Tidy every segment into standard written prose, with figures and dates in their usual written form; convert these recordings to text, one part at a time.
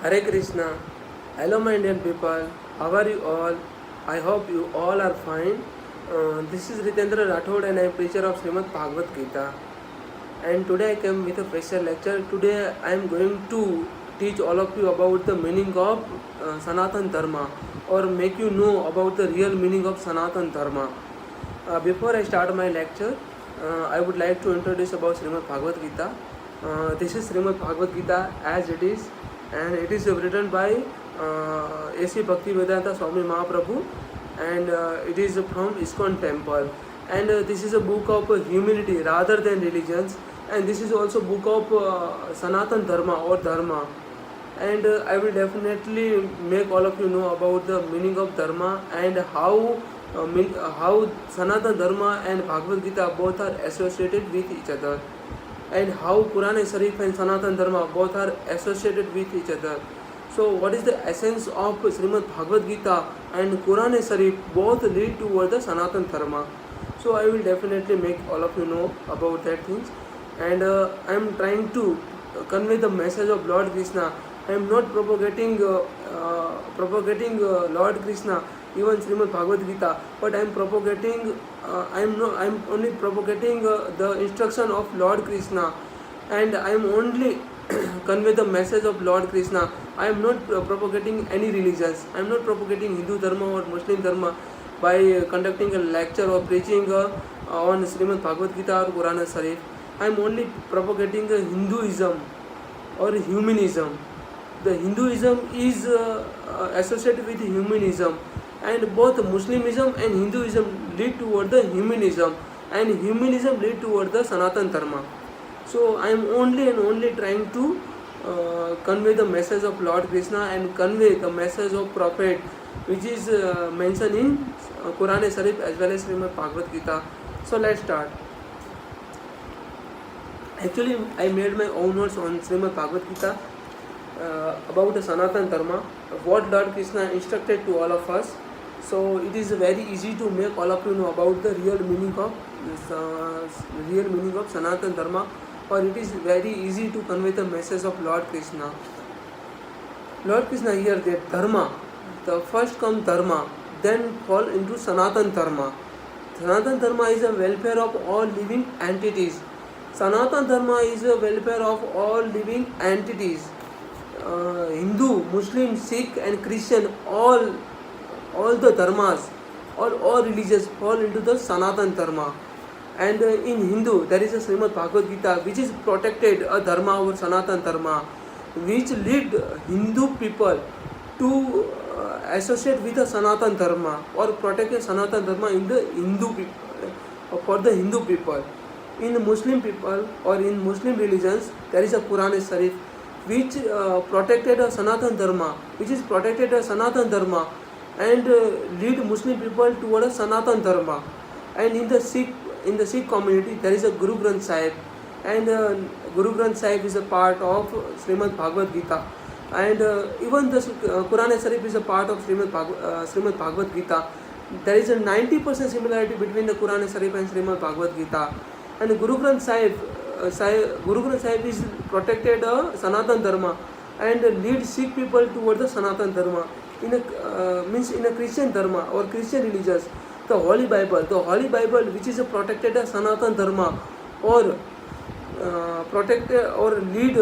Hare Krishna. Hello, my Indian people. How are you all? I hope you all are fine. This is Ritendra Rathod and I am preacher of Srimad Bhagavad Gita. And today I came with a special lecture. Today I am going to teach all of you about the meaning of Sanatan Dharma, or make you know about the real meaning of Sanatan Dharma. Before I start my lecture, I would like to introduce about Srimad Bhagavad Gita. This is Srimad Bhagavad Gita as it is, and it is written by A.C. Bhaktivedanta Swami Mahaprabhu, and it is from ISKCON temple. And this is a book of humility rather than religions, and this is also book of Sanatan Dharma or Dharma. And I will definitely make all of you know about the meaning of Dharma and how Sanatan Dharma and Bhagavad Gita both are associated with each other, and how Quran Sharif and Sanatan Dharma both are associated with each other. So what is the essence of Srimad Bhagavad Gita and Quran Sharif both lead toward the Sanatan Dharma. So I will definitely make all of you know about that things, and I am trying to convey the message of Lord Krishna. I am not propagating Lord Krishna, even Srimad Bhagavad Gita, but I am propagating. I am only propagating the instruction of Lord Krishna, and I am only convey the message of Lord Krishna. I am not propagating any religions. I am not propagating Hindu Dharma or Muslim Dharma by conducting a lecture or preaching on Srimad Bhagavad Gita or Quran Sharif. I am only propagating Hinduism or humanism. The Hinduism is associated with humanism, and both Muslimism and Hinduism lead toward the humanism, and humanism lead toward the Sanatan Dharma. So I am only trying to convey the message of Lord Krishna and convey the message of Prophet, which is mentioned in Quran Sharif as well as Srimad Bhagavad Gita. So let's start. Actually, I made my own notes on Srimad Bhagavad Gita about the Sanatan Dharma, what Lord Krishna instructed to all of us. So it is very easy to make all of you know about the real meaning of Sanatan Dharma, or it is very easy to convey the message of Lord Krishna. Lord Krishna here that Dharma, the first comes Dharma, then fall into Sanatan Dharma. Sanatan Dharma is a welfare of all living entities. Sanatan Dharma is a welfare of all living entities. Hindu, Muslim, Sikh and Christian, all the dharmas or all religions fall into the Sanatan Dharma. And in Hindu there is a Srimad Bhagavad Gita which is protected a dharma or Sanatan Dharma, which lead Hindu people to associate with the Sanatan Dharma or protect the Sanatan Dharma in the Hindu people, for the Hindu people. In Muslim people or in Muslim religions there is a Quran Sharif which protected a Sanatan Dharma, and lead Muslim people toward a Sanatan Dharma. And in the Sikh community there is a Guru Granth Sahib, and Guru Granth Sahib is a part of Srimad Bhagavad Gita, and even the Quran Sharif is a part of Srimad Bhagavad Gita. There is a 90% similarity between the Quran Sharif and Srimad Bhagavad Gita. And Guru Granth Sahib is protected Sanatan Dharma and lead Sikh people toward the Sanatan Dharma. In a Christian Dharma or Christian religions, the Holy Bible which is a protected Sanatan Dharma or protected or lead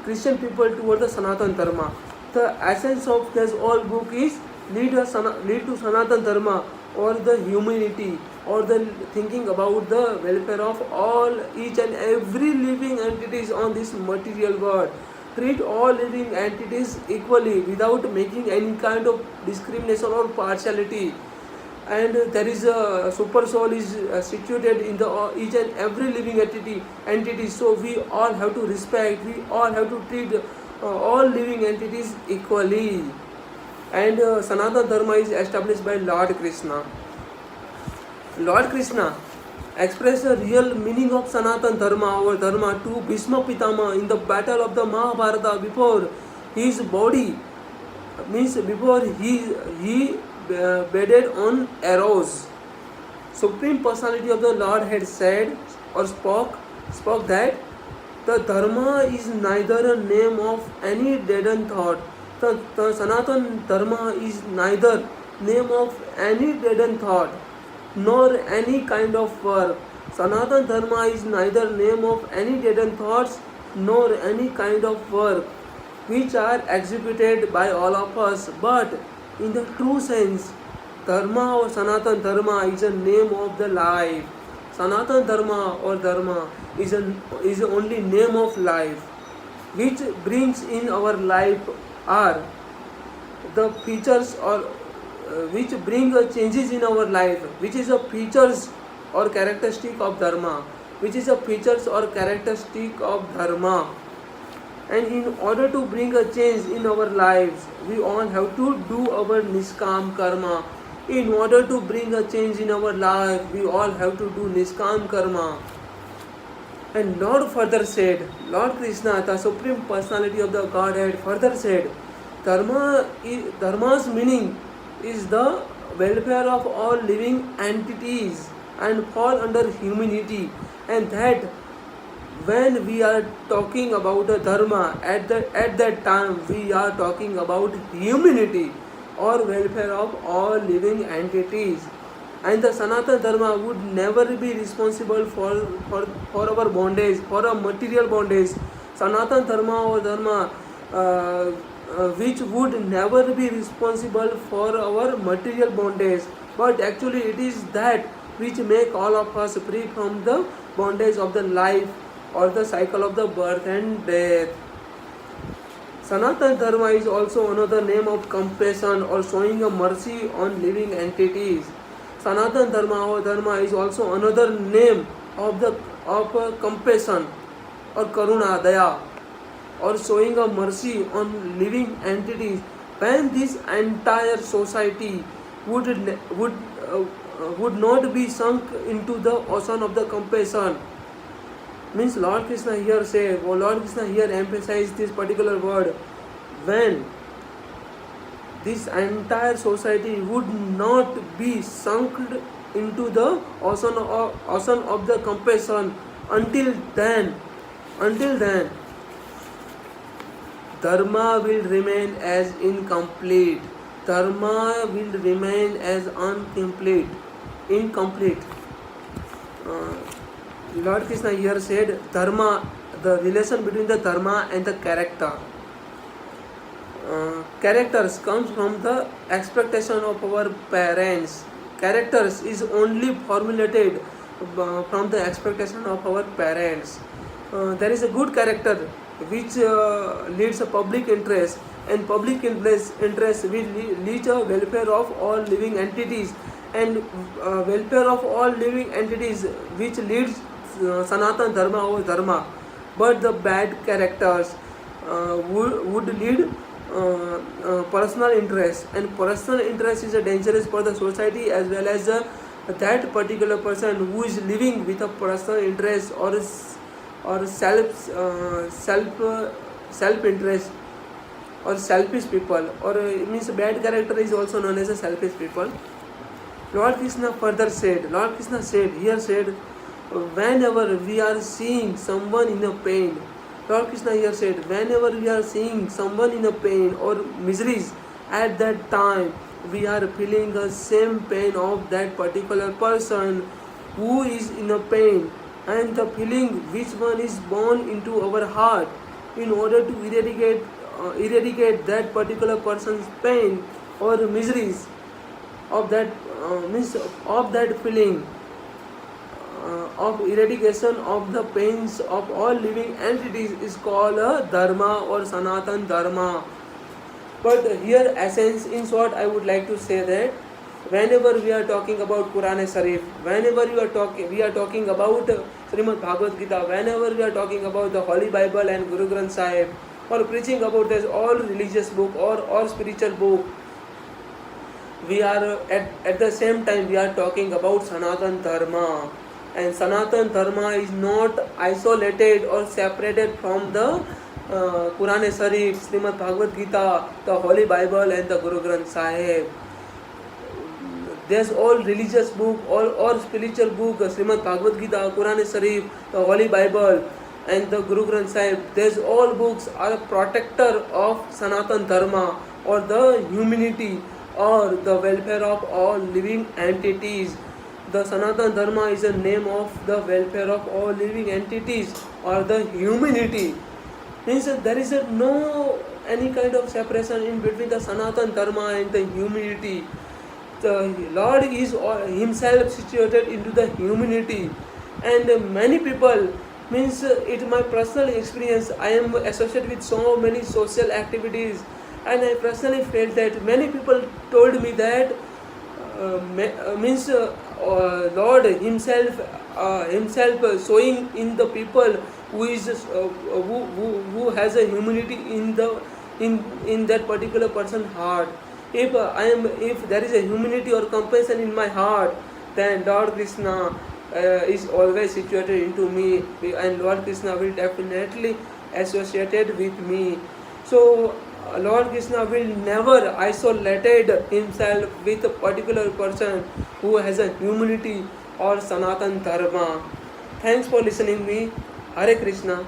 Christian people toward the Sanatan Dharma. The essence of this whole book is lead to Sanatan Dharma, or the humanity, or the thinking about the welfare of all, each and every living entities on this material world. Treat all living entities equally without making any kind of discrimination or partiality. And there is a super soul is situated in the each and every living entity. So we all have to respect, we all have to treat all living entities equally. And Sanatana Dharma is established by Lord Krishna. Lord Krishna expressed the real meaning of Sanatana Dharma or Dharma to Bhishma Pitama in the battle of the Mahabharata, before his body, means before he bedded on arrows. Supreme Personality of the Lord had said or spoke that the Dharma is neither a name of any deadened thought The Sanatan Dharma is neither name of any dead thought nor any kind of work. Sanatan Dharma is neither name of any dead thoughts nor any kind of work which are executed by all of us, but in the true sense, Dharma or Sanatan Dharma is a name of the life. Sanatan Dharma or Dharma is only name of life, which brings in our life are the features or which bring changes in our life, which is a features or characteristic of Dharma, which is a features or characteristic of Dharma. And in order to bring a change in our lives, we all have to do our Niskam Karma. In order to bring a change in our life, we all have to do Niskam Karma. And Lord further said, Lord Krishna, the Supreme Personality of the Godhead, further said, Dharma's meaning is the welfare of all living entities and fall under humanity, and that when we are talking about a dharma, at that time we are talking about humanity or welfare of all living entities. And the Sanatana Dharma would never be responsible for our bondage, for our material bondage. Sanatana Dharma or Dharma which would never be responsible for our material bondage, but actually it is that which make all of us free from the bondage of the life or the cycle of the birth and death. Sanatana Dharma is also another name of compassion or showing a mercy on living entities. Sanatana Dharma or Dharma is also another name of compassion or karuna, daya, or showing a mercy on living entities. When this entire society would not be sunk into the ocean of the compassion, means Lord Krishna here say, or Lord Krishna here emphasize this particular word, when this entire society would not be sunk into the ocean of the compassion, until then Dharma will remain as incomplete. Dharma will remain as incomplete. Lord Krishna here said Dharma, the relation between the Dharma and the character. Characters comes from the expectation of our parents. Characters is only formulated from the expectation of our parents. There is a good character which leads a public interest, and public interest will lead a welfare of all living entities, and welfare of all living entities which leads Sanatana Dharma or Dharma. But the bad characters would lead personal interest, and personal interest is dangerous for the society as well as that particular person who is living with a personal interest or self interest or selfish people, or it means bad character is also known as a selfish people. Lord Krishna said, whenever we are seeing someone in a pain, Lord Krishna here said, whenever we are seeing someone in a pain or miseries, at that time we are feeling the same pain of that particular person who is in a pain, and the feeling which one is born into our heart in order to eradicate that particular person's pain or miseries of that of that feeling of eradication of the pains of all living entities is called a dharma or Sanatana Dharma. But here essence, in short, I would like to say that whenever we are talking about Quran Sharif, whenever we are talking about Srimad Bhagavad Gita, whenever we are talking about the Holy Bible and Guru Granth Sahib, or preaching about this all religious book or spiritual book, we are at the same time we are talking about Sanatana Dharma. And Sanatana Dharma is not isolated or separated from the Quran Sharif, Srimad Bhagavad Gita, the Holy Bible and the Guru Granth Sahib. There's all religious book or spiritual book, Srimad Bhagavad Gita, Quran Sharif, the Holy Bible. and the Guru Granth Sahib. These all books are a protector of Sanatan Dharma, or the humanity, or the welfare of all living entities. The Sanatan Dharma is a name of the welfare of all living entities, or the humanity. Means there is no any kind of separation in between the Sanatan Dharma and the humanity. The Lord is himself situated into the humanity, and many people, means it my personal experience, I am associated with so many social activities, and I personally felt that many people told me that means Lord himself showing in the people who is who has a humanity in that particular person's heart. If there is a humanity or compassion in my heart, then Lord Krishna is always situated into me, and Lord Krishna will definitely associated with me. So Lord Krishna will never isolated himself with a particular person who has a humanity or Sanatan Dharma. Thanks for listening me. Hare Krishna.